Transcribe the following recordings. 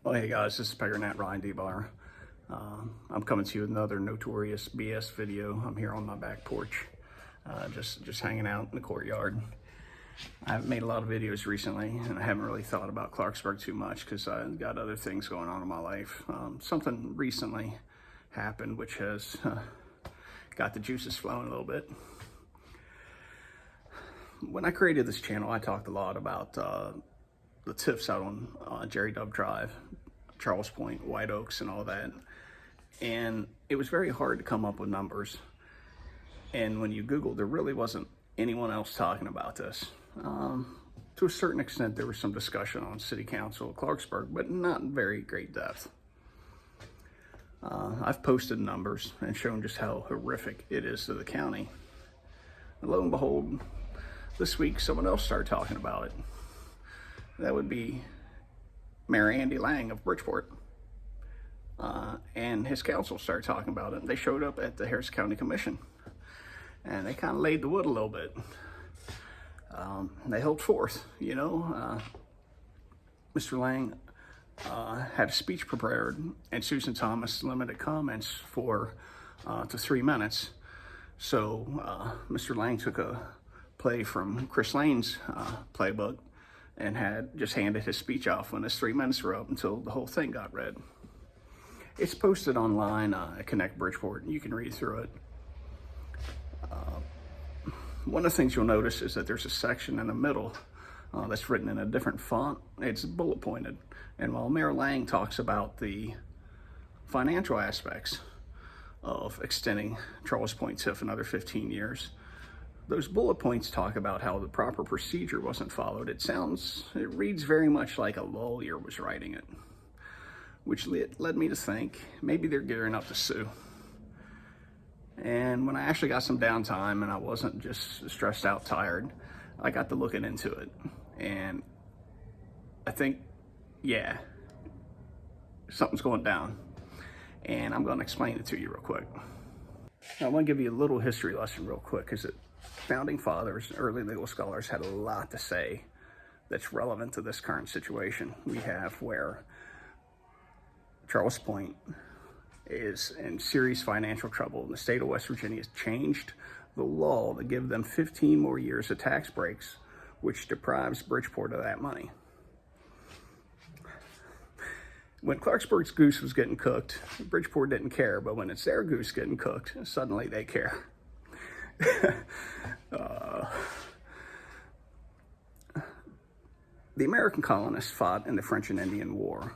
Well, hey guys, this is Pegger Nat Ryan DeBar. I'm coming to you with another notorious BS video. I'm here on my back porch, just hanging out in the courtyard. I haven't made a lot of videos recently, and I haven't really thought about Clarksburg too much because I've got other things going on in my life. Something recently happened which has got the juices flowing a little bit. When I created this channel, I talked a lot about the TIFs out on Jerry Dub Drive, Charles Pointe, White Oaks, and all that. And it was very hard to come up with numbers. And when you Google, there really wasn't anyone else talking about this. To a certain extent, there was some discussion on City Council of Clarksburg, but not in very great depth. I've posted numbers and shown just how horrific it is to the county. And lo and behold, this week someone else started talking about it. That would be Mayor Andy Lang of Bridgeport. And his council started talking about it. They showed up at the Harris County Commission and they kind of laid the wood a little bit. They held forth, you know. Mr. Lang had a speech prepared, and Susan Thomas limited comments to 3 minutes. So Mr. Lang took a play from Chris Lane's playbook and had just handed his speech off when his 3 minutes were up until the whole thing got read. It's posted online at Connect Bridgeport, and you can read through it. One of the things you'll notice is that there's a section in the middle that's written in a different font. It's bullet pointed. And while Mayor Lang talks about the financial aspects of extending Charles Pointe TIF another 15 years, those bullet points talk about how the proper procedure wasn't followed. It reads very much like a lawyer was writing it, which led me to think maybe they're gearing up to sue. And when I actually got some downtime and I wasn't just stressed out, tired, I got to looking into it. And I think, yeah, something's going down. And I'm going to explain it to you real quick. Now, I want to give you a little history lesson real quick, because founding fathers, early legal scholars had a lot to say that's relevant to this current situation we have, where Charles Pointe is in serious financial trouble, and the state of West Virginia has changed the law to give them 15 more years of tax breaks, which deprives Bridgeport of that money. When Clarksburg's goose was getting cooked, Bridgeport didn't care, but when it's their goose getting cooked, suddenly they care. The American colonists fought in the French and Indian War.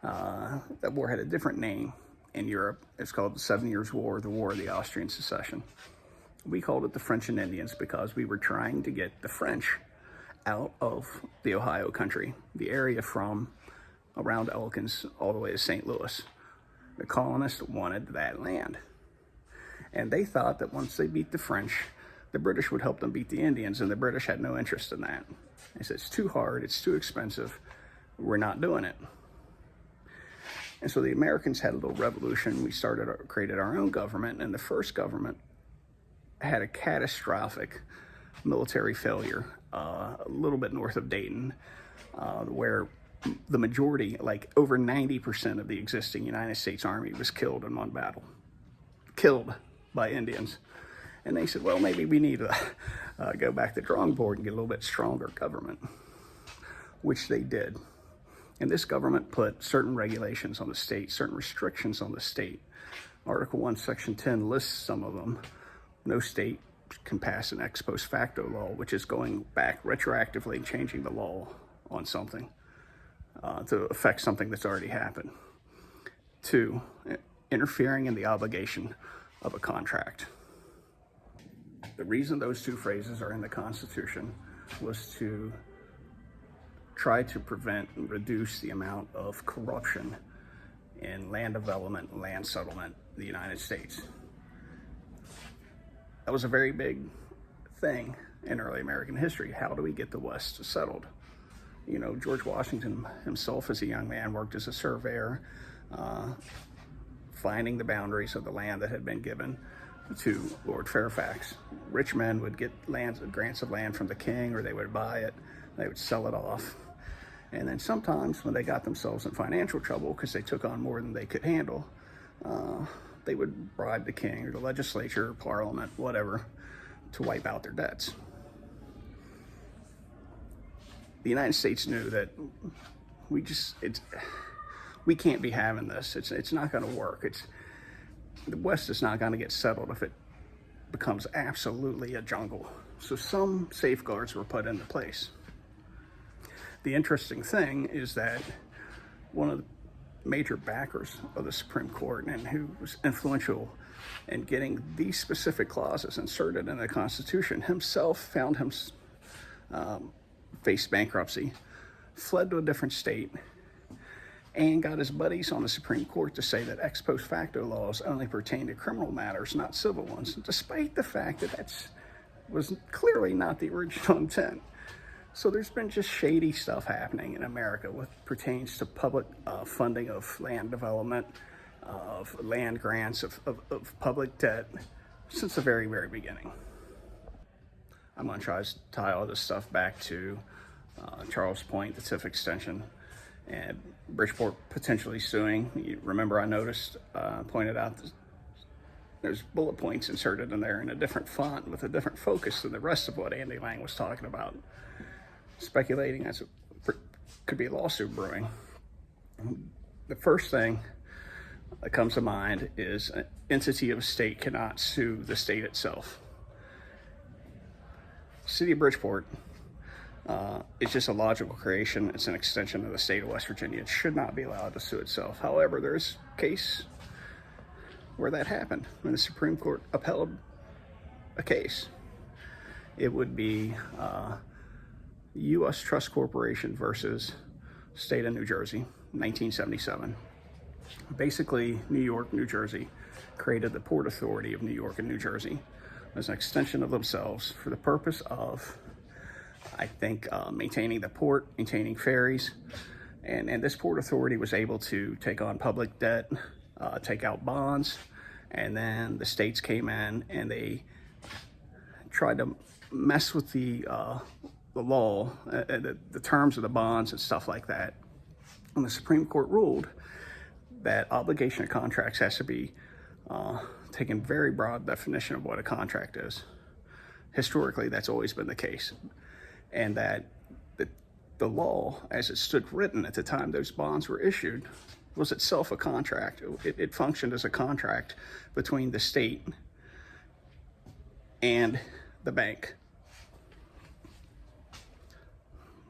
That war had a different name in Europe. It's called the 7 Years' War, the War of the Austrian Succession. We called it the French and Indians because we were trying to get the French out of the Ohio country, the area from around Elkins all the way to St. Louis. The colonists wanted that land. And they thought that once they beat the French, the British would help them beat the Indians, and the British had no interest in that. They said, it's too hard, it's too expensive, we're not doing it. And so the Americans had a little revolution. We created our own government, and the first government had a catastrophic military failure a little bit north of Dayton, where the majority, like over 90% of the existing United States Army was killed in one battle. Killed by Indians. And they said, well, maybe we need to go back to the drawing board and get a little bit stronger government, which they did. And this government put certain regulations on the state, certain restrictions on the state. Article 1, Section 10 lists some of them. No state can pass an ex post facto law, which is going back retroactively and changing the law on something to affect something that's already happened. 2, interfering in the obligation of a contract. The reason those two phrases are in the Constitution was to try to prevent and reduce the amount of corruption in land development and land settlement in the United States. That was a very big thing in early American history. How do we get the West settled? You know, George Washington himself as a young man worked as a surveyor, finding the boundaries of the land that had been given to Lord Fairfax. Rich men would get grants of land from the king, or they would buy it, they would sell it off. And then sometimes when they got themselves in financial trouble because they took on more than they could handle, they would bribe the king or the legislature or parliament, whatever, to wipe out their debts. The United States knew that we can't be having this. It's not going to work. The West is not going to get settled if it becomes absolutely a jungle. So some safeguards were put into place. The interesting thing is that one of the major backers of the Supreme Court and who was influential in getting these specific clauses inserted in the Constitution himself found him faced bankruptcy, fled to a different state, and got his buddies on the Supreme Court to say that ex post facto laws only pertain to criminal matters, not civil ones, despite the fact that that was clearly not the original intent. So there's been just shady stuff happening in America with pertains to public funding of land development, of land grants, of public debt since the very, very beginning. I'm going to try to tie all this stuff back to Charles Pointe, the TIF extension, and Bridgeport potentially suing. You remember I pointed out there's bullet points inserted in there in a different font with a different focus than the rest of what Andy Lang was talking about, speculating as could be a lawsuit brewing. The first thing that comes to mind is an entity of a state cannot sue the state itself. City of Bridgeport is just a logical creation. It's an extension of the state of West Virginia. It should not be allowed to sue itself. However, there's a case where that happened when the Supreme Court upheld a case. It would be U.S. Trust Corporation versus State of New Jersey, 1977. Basically, New York, New Jersey created the Port Authority of New York and New Jersey as an extension of themselves for the purpose of, I think, maintaining the port, maintaining ferries. And this Port Authority was able to take on public debt, take out bonds, and then the states came in and they tried to mess with the law, the terms of the bonds and stuff like that. And the Supreme Court ruled that obligation of contracts has to be taken very broad definition of what a contract is. Historically, that's always been the case. And that the law, as it stood written at the time those bonds were issued, was itself a contract. It functioned as a contract between the state and the bank.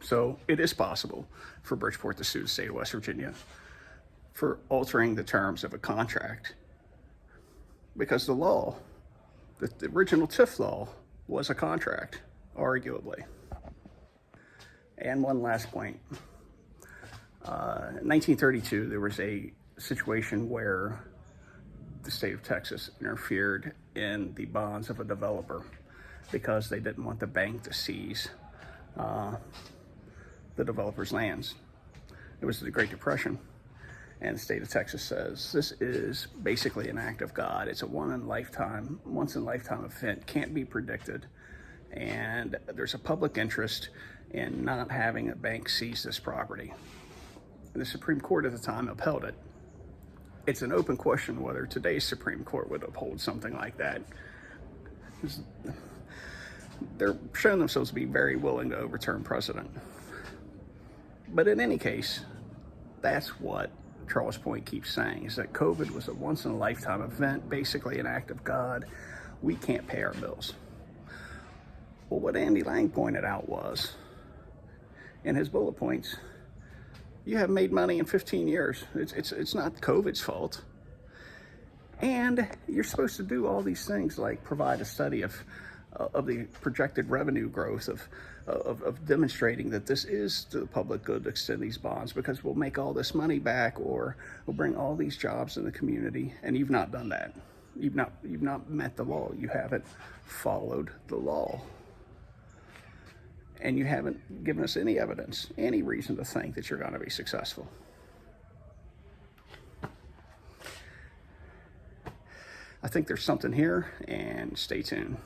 So it is possible for Bridgeport to sue the state of West Virginia for altering the terms of a contract, because the law, the original TIF law, was a contract, arguably. And one last point. In 1932, there was a situation where the state of Texas interfered in the bonds of a developer because they didn't want the bank to seize the developer's lands. It was the Great Depression. And the state of Texas says this is basically an act of God. It's a once in a lifetime event, can't be predicted. And there's a public interest in not having a bank seize this property. And the Supreme Court at the time upheld it. It's an open question whether today's Supreme Court would uphold something like that. They're showing themselves to be very willing to overturn precedent. But in any case, that's what Charles Pointe keeps saying, is that COVID was a once in a lifetime event, basically an act of God. We can't pay our bills. Well, what Andy Lang pointed out was, in his bullet points, you haven't made money in 15 years. It's not COVID's fault. And you're supposed to do all these things like provide a study of the projected revenue growth of demonstrating that this is to the public good to extend these bonds, because we'll make all this money back or we'll bring all these jobs in the community. And you've not done that. You've not met the law. You haven't followed the law. And you haven't given us any evidence, any reason to think that you're going to be successful. I think there's something here, and stay tuned.